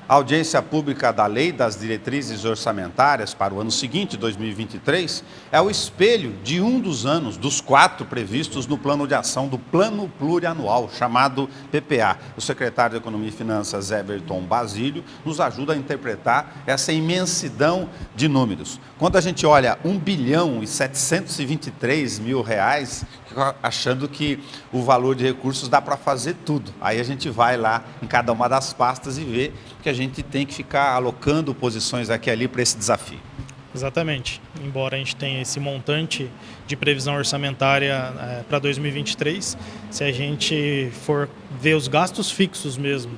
A audiência pública da Lei das Diretrizes Orçamentárias para o ano seguinte, 2023, é o espelho de um dos anos, dos 4 previstos no Plano de Ação do Plano Plurianual, chamado PPA. O secretário de Economia e Finanças, Everton Basílio, nos ajuda a interpretar essa imensidão de números. Quando a gente olha 1.723.000.000 reais, achando que o valor de recursos dá para fazer tudo. Aí a gente vai lá em cada uma das pastas e vê que a gente tem que ficar alocando posições aqui e ali para esse desafio. Exatamente. Embora a gente tenha esse montante de previsão orçamentária para 2023, se a gente for ver os gastos fixos mesmo,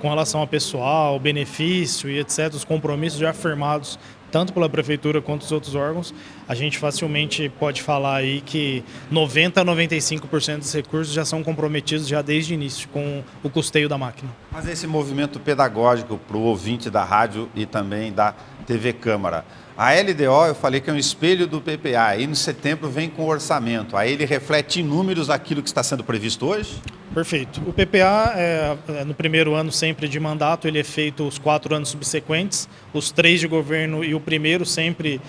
com relação ao pessoal, benefício e etc., os compromissos já firmados tanto pela Prefeitura quanto os outros órgãos, a gente facilmente pode falar aí que 90% a 95% dos recursos já são comprometidos já desde o início com o custeio da máquina. Mas esse movimento pedagógico para o ouvinte da rádio e também da TV Câmara. A LDO, eu falei que é um espelho do PPA, aí no setembro vem com o orçamento, aí ele reflete em números aquilo que está sendo previsto hoje? Perfeito. O PPA, no primeiro ano sempre de mandato, ele é feito os 4 anos subsequentes, os 3 de governo e o primeiro sempre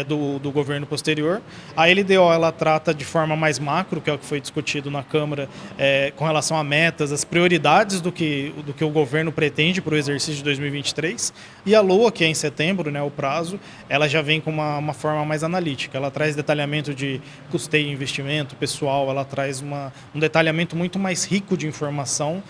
do governo posterior. A LDO, ela trata de forma mais macro, que é o que foi discutido na Câmara, com relação a metas, as prioridades do que o governo pretende para o exercício de 2023. E a LOA, que é em setembro, o prazo, ela já vem com uma forma mais analítica. Ela traz detalhamento de custeio, investimento, pessoal, ela traz um detalhamento muito mais rico de informação,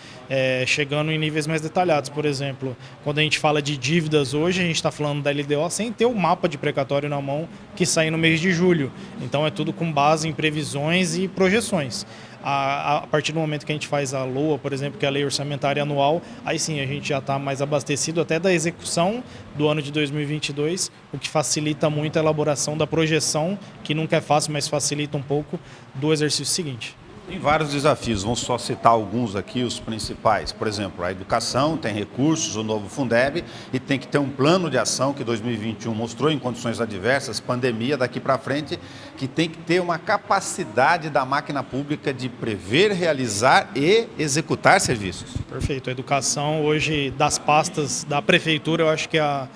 chegando em níveis mais detalhados. Por exemplo, quando a gente fala de dívidas hoje, a gente está falando da LDO sem ter o mapa de precatório na mão que sai no mês de julho. Então é tudo com base em previsões e projeções. A partir do momento que a gente faz a LOA, por exemplo, que é a Lei Orçamentária Anual, aí sim a gente já está mais abastecido até da execução do ano de 2022, o que facilita muito a elaboração da projeção, que nunca é fácil, mas facilita um pouco do exercício seguinte. Tem vários desafios, vamos só citar alguns aqui, os principais. Por exemplo, a educação tem recursos, o novo Fundeb, e tem que ter um plano de ação que 2021 mostrou em condições adversas, pandemia daqui para frente, que tem que ter uma capacidade da máquina pública de prever, realizar e executar serviços. Perfeito. A educação hoje das pastas da Prefeitura, eu acho que é a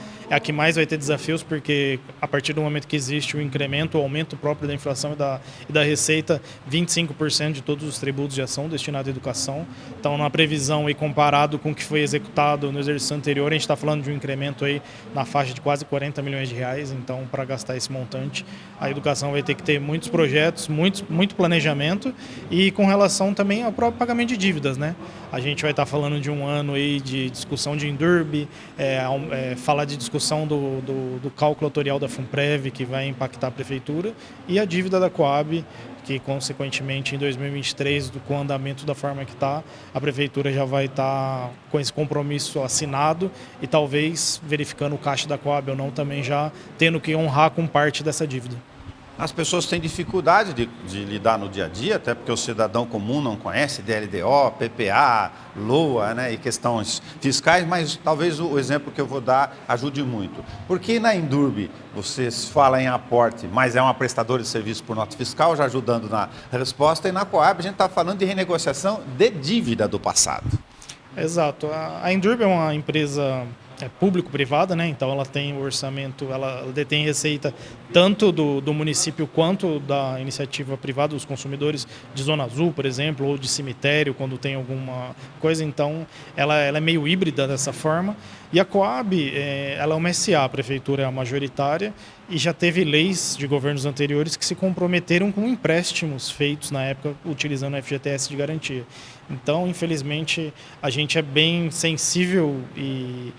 que mais vai ter desafios, porque a partir do momento que existe o incremento, o aumento próprio da inflação e da receita, 25% de todos os tributos já são destinados à educação. Então, na previsão e comparado com o que foi executado no exercício anterior, a gente está falando de um incremento aí na faixa de quase 40 milhões de reais. Então, para gastar esse montante, a educação vai ter que ter muitos projetos, muito planejamento, e com relação também ao próprio pagamento de dívidas, A gente vai estar falando de um ano aí de discussão de Endurbe, falar de discussão do cálculo autorial da FUNPREV, que vai impactar a Prefeitura, e a dívida da Coab, que consequentemente em 2023, com o andamento da forma que está, a Prefeitura já vai estar com esse compromisso assinado e talvez verificando o caixa da Coab ou não, também já tendo que honrar com parte dessa dívida. As pessoas têm dificuldade de lidar no dia a dia, até porque o cidadão comum não conhece DLDO, PPA, LOA, e questões fiscais, mas talvez o exemplo que eu vou dar ajude muito. Porque na Endurbe você fala em aporte, mas é uma prestadora de serviço por nota fiscal, já ajudando na resposta, e na Coab a gente está falando de renegociação de dívida do passado. Exato. A Endurbe é uma empresa público-privada, então ela tem o orçamento, ela detém receita tanto do município quanto da iniciativa privada, dos consumidores de Zona Azul, por exemplo, ou de cemitério, quando tem alguma coisa. Então, ela é meio híbrida dessa forma. E a Coab, ela é uma SA, a prefeitura é a majoritária, e já teve leis de governos anteriores que se comprometeram com empréstimos feitos na época utilizando o FGTS de garantia. Então, infelizmente, a gente é bem sensível e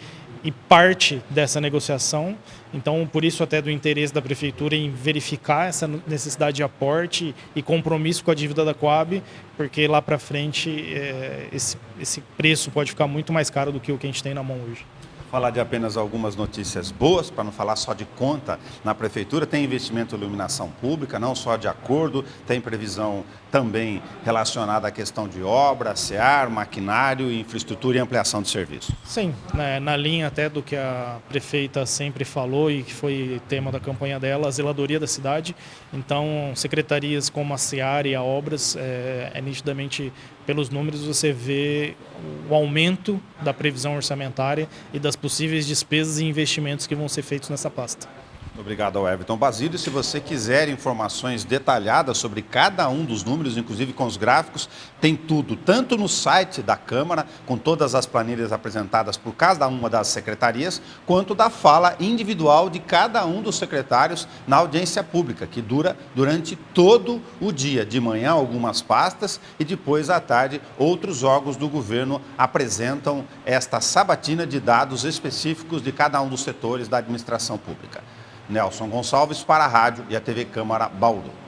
parte dessa negociação. Então, por isso até do interesse da Prefeitura em verificar essa necessidade de aporte e compromisso com a dívida da Coab, porque lá para frente esse preço pode ficar muito mais caro do que o que a gente tem na mão hoje. Falar de apenas algumas notícias boas, para não falar só de conta na Prefeitura, tem investimento em iluminação pública, não só de acordo, tem previsão também relacionada à questão de obra, SEAR, maquinário, infraestrutura e ampliação de serviço. Sim, né, na linha até do que a prefeita sempre falou e que foi tema da campanha dela, a zeladoria da cidade. Então, secretarias como a SEAR e a Obras, nitidamente, pelos números, você vê o aumento da previsão orçamentária e das possíveis despesas e investimentos que vão ser feitos nessa pasta. Obrigado ao Everton Basílio. Se você quiser informações detalhadas sobre cada um dos números, inclusive com os gráficos, tem tudo, tanto no site da Câmara, com todas as planilhas apresentadas por cada uma das secretarias, quanto da fala individual de cada um dos secretários na audiência pública, que dura durante todo o dia. De manhã, algumas pastas e depois, à tarde, outros órgãos do governo apresentam esta sabatina de dados específicos de cada um dos setores da administração pública. Nelson Gonçalves para a Rádio e a TV Câmara Bauru.